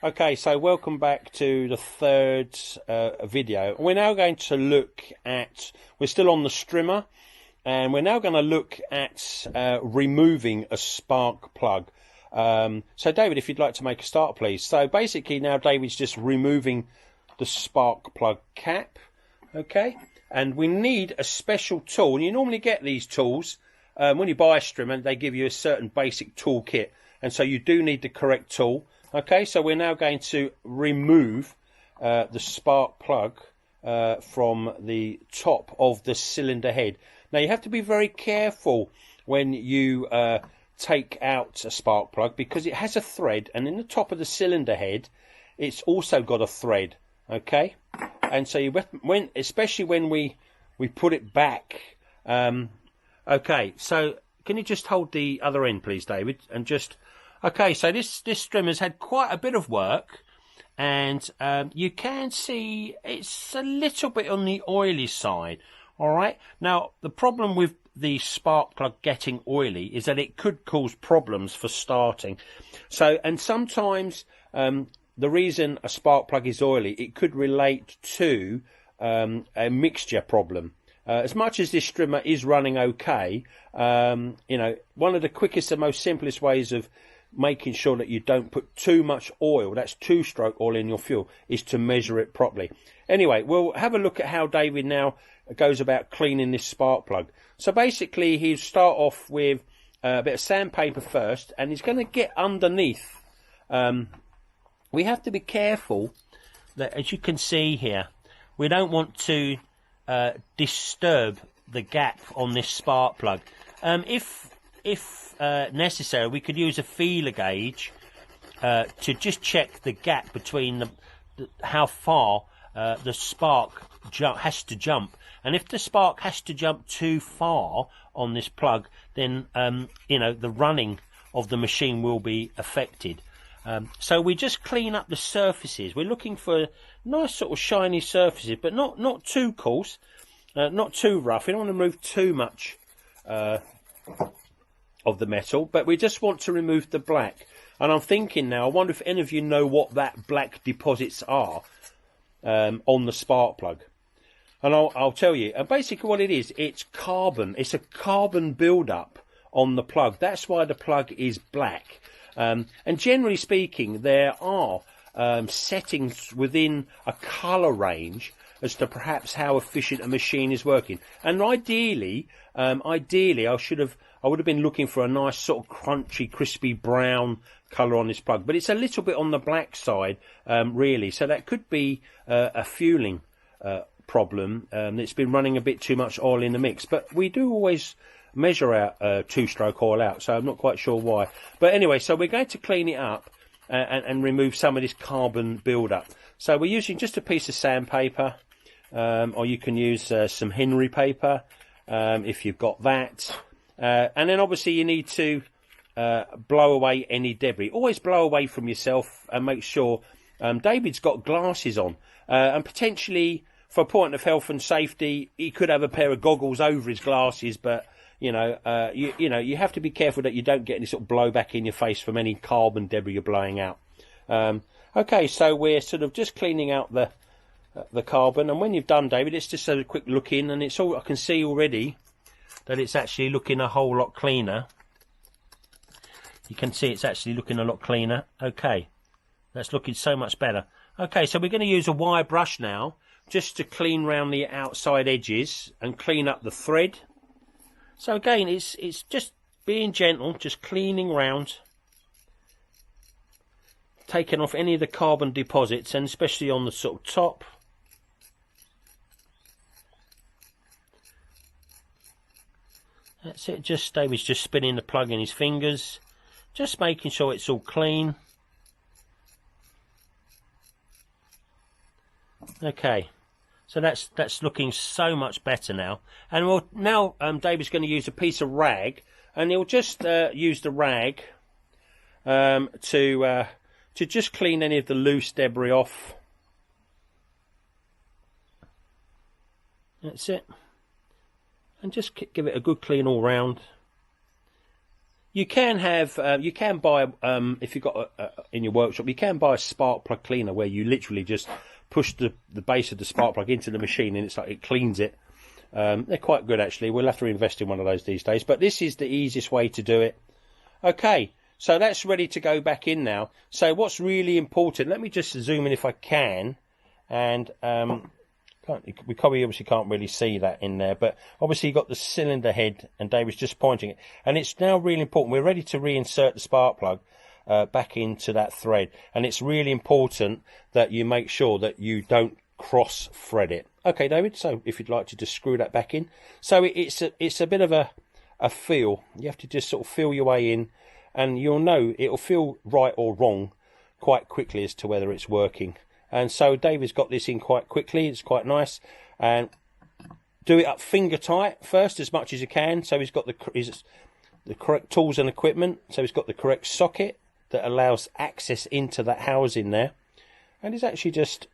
Okay, so welcome back to the third video. We're now going to look at, we're still on the strimmer, and we're now going to look at removing a spark plug. So David, if you'd like to make a start, please. So basically now David's just removing the spark plug cap, okay? And we need a special tool. And you normally get these tools when you buy a strimmer, they give you a certain basic tool kit. And so you do need the correct tool. Okay, so we're now going to remove the spark plug from the top of the cylinder head. Now you have to be very careful when you take out a spark plug, because it has a thread, and in the top of the cylinder head it's also got a thread. Okay, and so especially when we put it back. Okay, so can you just hold the other end, please, David, and just... Okay, so this strimmer's had quite a bit of work, and you can see it's a little bit on the oily side. All right. Now, the problem with the spark plug getting oily is that it could cause problems for starting. So, and sometimes the reason a spark plug is oily, it could relate to a mixture problem. As much as this strimmer is running okay, you know, one of the quickest and most simplest ways of making sure that you don't put too much oil, that's two-stroke oil, in your fuel, is to measure it properly. Anyway, we'll have a look at how David now goes about cleaning this spark plug. So basically he'll start off with a bit of sandpaper first, and he's going to get underneath. We have to be careful that, as you can see here, we don't want to disturb the gap on this spark plug. If necessary, we could use a feeler gauge to just check the gap between how far the spark has to jump. And if the spark has to jump too far on this plug, then you know, the running of the machine will be affected. So we just clean up the surfaces. We're looking for nice sort of shiny surfaces, but not too coarse, not too rough. We don't want to remove too much of the metal, but we just want to remove the black. And I'm thinking now, I wonder if any of you know what that black deposits are on the spark plug. And I'll tell you. And basically what it is, it's carbon. It's a carbon build-up on the plug. That's why the plug is black. And generally speaking, there are settings within a colour range as to perhaps how efficient a machine is working. And ideally, I would have been looking for a nice sort of crunchy, crispy brown colour on this plug, but it's a little bit on the black side, really. So that could be a fueling problem. It's been running a bit too much oil in the mix, but we do always measure our two-stroke oil out, so I'm not quite sure why. But anyway, so we're going to clean it up and remove some of this carbon build-up. So we're using just a piece of sandpaper, or you can use some Henry paper if you've got that. And then obviously you need to blow away any debris. Always blow away from yourself, and make sure David's got glasses on, and potentially for a point of health and safety he could have a pair of goggles over his glasses, but you know, you have to be careful that you don't get any sort of blowback in your face from any carbon debris you're blowing out. Okay, so we're sort of just cleaning out the carbon, and when you've done, David, it's just a quick look in, and it's all, I can see already that it's actually looking a whole lot cleaner. You can see it's actually looking a lot cleaner. Okay, that's looking so much better. Okay, so we're going to use a wire brush now just to clean round the outside edges and clean up the thread. So again, it's just being gentle, just cleaning round, taking off any of the carbon deposits, and especially on the sort of top. That's it. David's just spinning the plug in his fingers, just making sure it's all clean. Okay, so that's looking so much better now. And now David's going to use a piece of rag, and he'll just use the rag to just clean any of the loose debris off. That's it. And just give it a good clean all round. You can have, you can buy, if you've got in your workshop, you can buy a spark plug cleaner where you literally just push the base of the spark plug into the machine and it's like it cleans it. They're quite good actually. We'll have to invest in one of those these days, but this is the easiest way to do it. Okay, so that's ready to go back in now. So what's really important, let me just zoom in if I can, and we obviously can't really see that in there, but obviously you've got the cylinder head and David's just pointing it, and it's now really important. We're ready to reinsert the spark plug back into that thread, and it's really important that you make sure that you don't cross thread it. Okay, David, so if you'd like to just screw that back in. So it's a bit of a feel. You have to just sort of feel your way in, and you'll know it'll feel right or wrong quite quickly as to whether it's working. And so David's got this in quite quickly. It's quite nice. And do it up finger tight first as much as you can. So he's got the correct tools and equipment. So he's got the correct socket that allows access into that housing there. And he's actually just